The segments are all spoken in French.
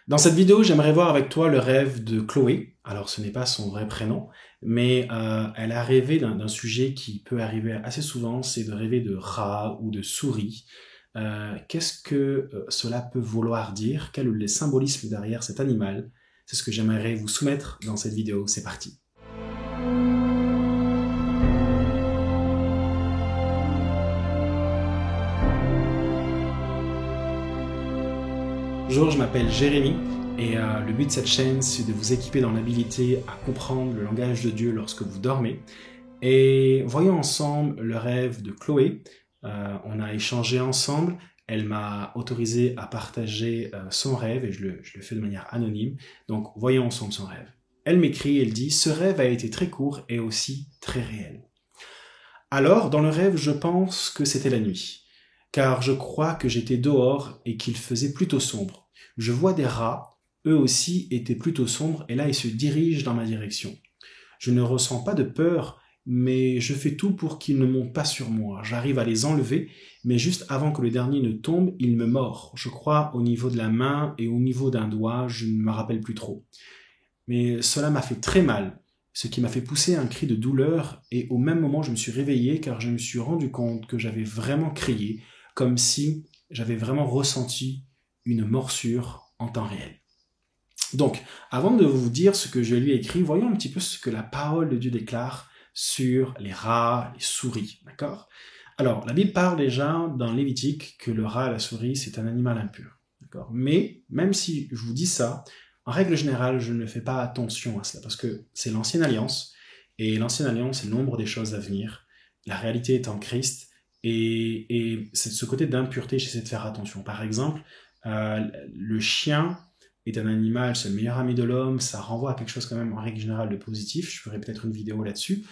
Dans cette vidéo, j'aimerais voir avec toi le rêve de Chloé. Alors, ce n'est pas son vrai prénom, mais elle a rêvé d'un sujet qui peut arriver assez souvent, c'est de rêver de rat ou de souris. Qu'est-ce que cela peut vouloir dire? Quel est le symbolisme derrière cet animal? C'est ce que j'aimerais vous soumettre dans cette vidéo. C'est parti. Bonjour, je m'appelle Jérémy et le but de cette chaîne, c'est de vous équiper dans l'habilité à comprendre le langage de Dieu lorsque vous dormez. Et voyons ensemble le rêve de Chloé. On a échangé ensemble, elle m'a autorisé à partager son rêve et je le fais de manière anonyme. Donc voyons ensemble son rêve. Elle m'écrit, elle dit « Ce rêve a été très court et aussi très réel. » Alors, dans le rêve, je pense que c'était la nuit, car je crois que j'étais dehors et qu'il faisait plutôt sombre. Je vois des rats, eux aussi étaient plutôt sombres, et là ils se dirigent dans ma direction. Je ne ressens pas de peur, mais je fais tout pour qu'ils ne montent pas sur moi. J'arrive à les enlever, mais juste avant que le dernier ne tombe, il me mord. Je crois au niveau de la main et au niveau d'un doigt, je ne me rappelle plus trop. Mais cela m'a fait très mal, ce qui m'a fait pousser un cri de douleur, et au même moment je me suis réveillé car je me suis rendu compte que j'avais vraiment crié, comme si j'avais vraiment ressenti une morsure en temps réel. Donc, avant de vous dire ce que je lui ai écrit, voyons un petit peu ce que la parole de Dieu déclare sur les rats, les souris, d'accord? Alors, la Bible parle déjà dans Lévitique que le rat et la souris, c'est un animal impur, d'accord? Mais, même si je vous dis ça, en règle générale, je ne fais pas attention à cela, parce que c'est l'Ancienne Alliance, et l'Ancienne Alliance, c'est l'ombre des choses à venir. La réalité est en Christ, et c'est ce côté d'impureté, j'essaie de faire attention. Par exemple, le chien est un animal, c'est le meilleur ami de l'homme, ça renvoie à quelque chose quand même en règle générale de positif, je ferai peut-être une vidéo là-dessus,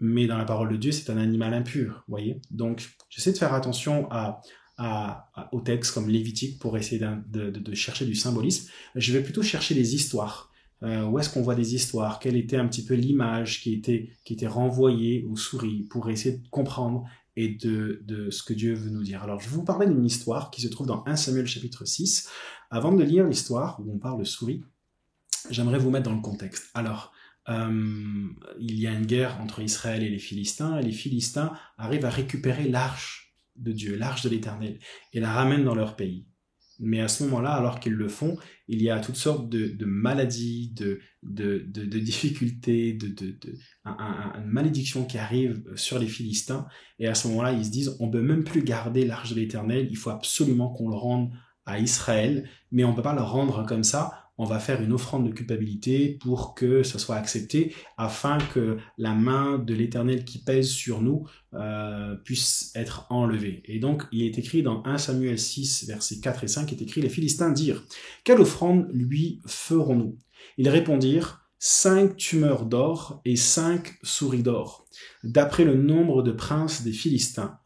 mais dans la parole de Dieu, c'est un animal impur, vous voyez. Donc, j'essaie de faire attention aux textes comme Lévitique pour essayer de chercher du symbolisme. Je vais plutôt chercher des histoires. Où est-ce qu'on voit des histoires? Quelle était un petit peu l'image qui était renvoyée aux souris pour essayer de comprendre et de ce que Dieu veut nous dire. Alors, je vais vous parler d'une histoire qui se trouve dans 1 Samuel chapitre 6. Avant de lire l'histoire où on parle de souris, j'aimerais vous mettre dans le contexte. Alors, il y a une guerre entre Israël et les Philistins arrivent à récupérer l'arche de Dieu, l'arche de l'Éternel, et la ramènent dans leur pays. Mais à ce moment-là, alors qu'ils le font, il y a toutes sortes de maladies, de difficultés, une malédiction qui arrive sur les Philistins. Et à ce moment-là, ils se disent, on ne peut même plus garder l'arche de l'Éternel, il faut absolument qu'on le rende à Israël, mais on ne peut pas le rendre comme ça. On va faire une offrande de culpabilité pour que ça soit accepté, afin que la main de l'Éternel qui pèse sur nous puisse être enlevée. Et donc, il est écrit dans 1 Samuel 6, versets 4 et 5, il est écrit, les Philistins dirent, « Quelle offrande lui ferons-nous » Ils répondirent, « 5 tumeurs d'or et 5 souris d'or, d'après le nombre de princes des Philistins,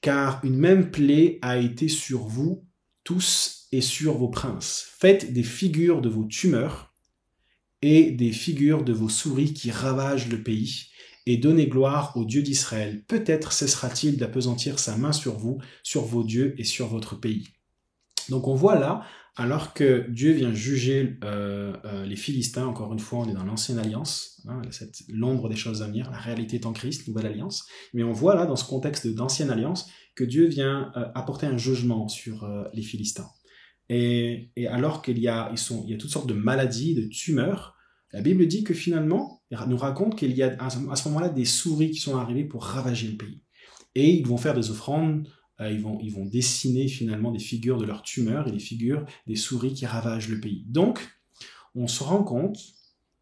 car une même plaie a été sur vous tous et sur vos princes. Faites des figures de vos tumeurs et des figures de vos souris qui ravagent le pays, et donnez gloire au Dieu d'Israël. Peut-être cessera-t-il d'appesantir sa main sur vous, sur vos dieux et sur votre pays. » Donc on voit là, alors que Dieu vient juger les Philistins, encore une fois on est dans l'Ancienne Alliance, hein, l'ombre des choses à venir, la réalité est en Christ, Nouvelle Alliance, mais on voit là dans ce contexte d'Ancienne Alliance que Dieu vient apporter un jugement sur les Philistins. Et alors qu'il y a toutes sortes de maladies, de tumeurs, la Bible dit que finalement, elle nous raconte qu'il y a à ce moment-là des souris qui sont arrivées pour ravager le pays. Et ils vont faire des offrandes, ils vont dessiner finalement des figures de leurs tumeurs et des figures des souris qui ravagent le pays. Donc, on se rend compte,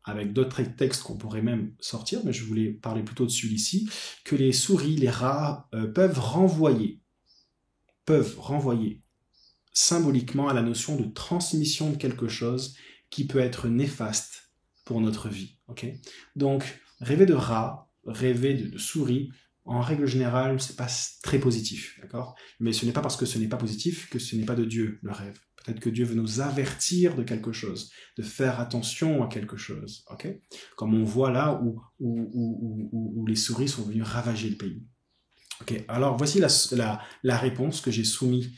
avec d'autres textes qu'on pourrait même sortir, mais je voulais parler plutôt de celui-ci, que les souris, les rats peuvent renvoyer symboliquement à la notion de transmission de quelque chose qui peut être néfaste pour notre vie. Okay? Donc, rêver de rat, rêver de souris, en règle générale, c'est pas très positif, d'accord? Mais ce n'est pas parce que ce n'est pas positif que ce n'est pas de Dieu, le rêve. Peut-être que Dieu veut nous avertir de quelque chose, de faire attention à quelque chose, ok? Comme on voit là où les souris sont venues ravager le pays. Ok, alors voici la réponse que j'ai soumise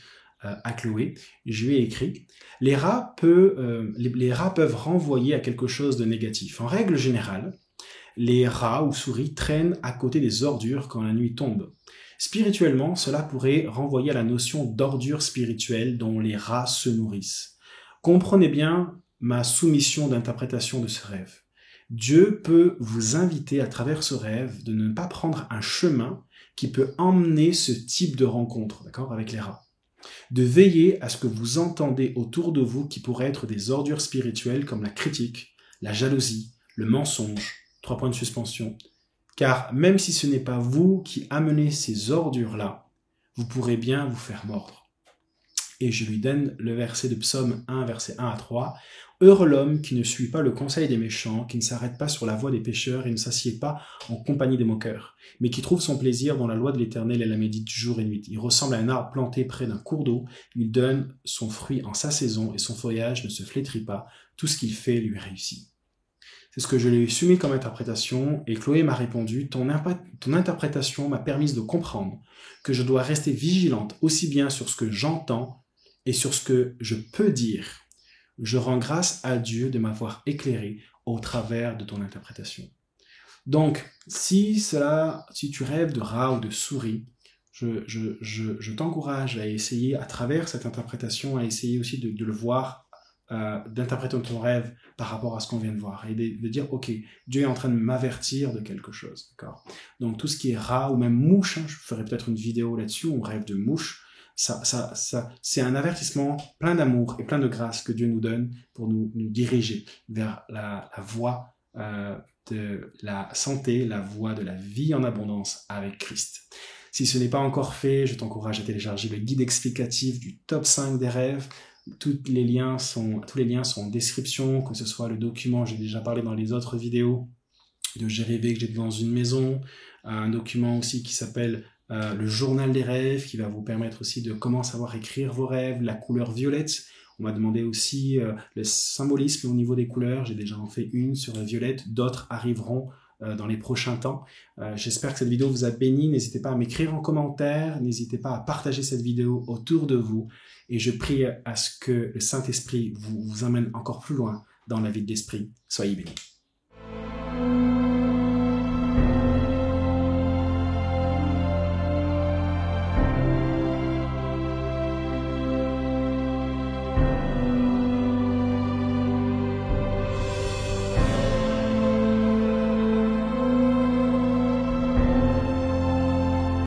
à Chloé, je lui ai écrit, les rats peuvent renvoyer à quelque chose de négatif. En règle générale, les rats ou souris traînent à côté des ordures quand la nuit tombe. Spirituellement, cela pourrait renvoyer à la notion d'ordure spirituelle dont les rats se nourrissent. Comprenez bien ma soumission d'interprétation de ce rêve. Dieu peut vous inviter à travers ce rêve de ne pas prendre un chemin qui peut emmener ce type de rencontre, d'accord, avec les rats. De veiller à ce que vous entendez autour de vous qui pourraient être des ordures spirituelles comme la critique, la jalousie, le mensonge, 3 points de suspension. Car même si ce n'est pas vous qui amenez ces ordures-là, vous pourrez bien vous faire mordre. Et je lui donne le verset de Psaume 1, versets 1 à 3. « Heureux l'homme qui ne suit pas le conseil des méchants, qui ne s'arrête pas sur la voie des pécheurs et ne s'assied pas en compagnie des moqueurs, mais qui trouve son plaisir dans la loi de l'Éternel et la médite jour et nuit. Il ressemble à un arbre planté près d'un cours d'eau, il donne son fruit en sa saison et son feuillage ne se flétrit pas, tout ce qu'il fait lui réussit. » C'est ce que je lui ai soumis comme interprétation, et Chloé m'a répondu, ton interprétation m'a permis de comprendre que je dois rester vigilante aussi bien sur ce que j'entends et sur ce que je peux dire. Je rends grâce à Dieu de m'avoir éclairé au travers de ton interprétation. Donc, si tu rêves de rats ou de souris, je t'encourage à essayer, à travers cette interprétation, à essayer aussi de le voir, d'interpréter ton rêve par rapport à ce qu'on vient de voir et de dire, ok, Dieu est en train de m'avertir de quelque chose, d'accord. Donc, tout ce qui est rat ou même mouche, je ferai peut-être une vidéo là-dessus, on rêve de mouche. C'est un avertissement plein d'amour et plein de grâce que Dieu nous donne pour nous diriger vers la voie de la santé, la voie de la vie en abondance avec Christ. Si ce n'est pas encore fait, je t'encourage à télécharger le guide explicatif du top 5 des rêves. Tous les liens sont en description, que ce soit le document, j'ai déjà parlé dans les autres vidéos, de J'ai rêvé que j'étais dans une maison, un document aussi qui s'appelle le journal des rêves, qui va vous permettre aussi de comment savoir écrire vos rêves, la couleur violette. On m'a demandé aussi le symbolisme au niveau des couleurs, j'ai déjà en fait une sur la violette, d'autres arriveront dans les prochains temps. J'espère que cette vidéo vous a béni, n'hésitez pas à m'écrire en commentaire, n'hésitez pas à partager cette vidéo autour de vous, et je prie à ce que le Saint-Esprit vous amène encore plus loin dans la vie de l'Esprit. Soyez bénis.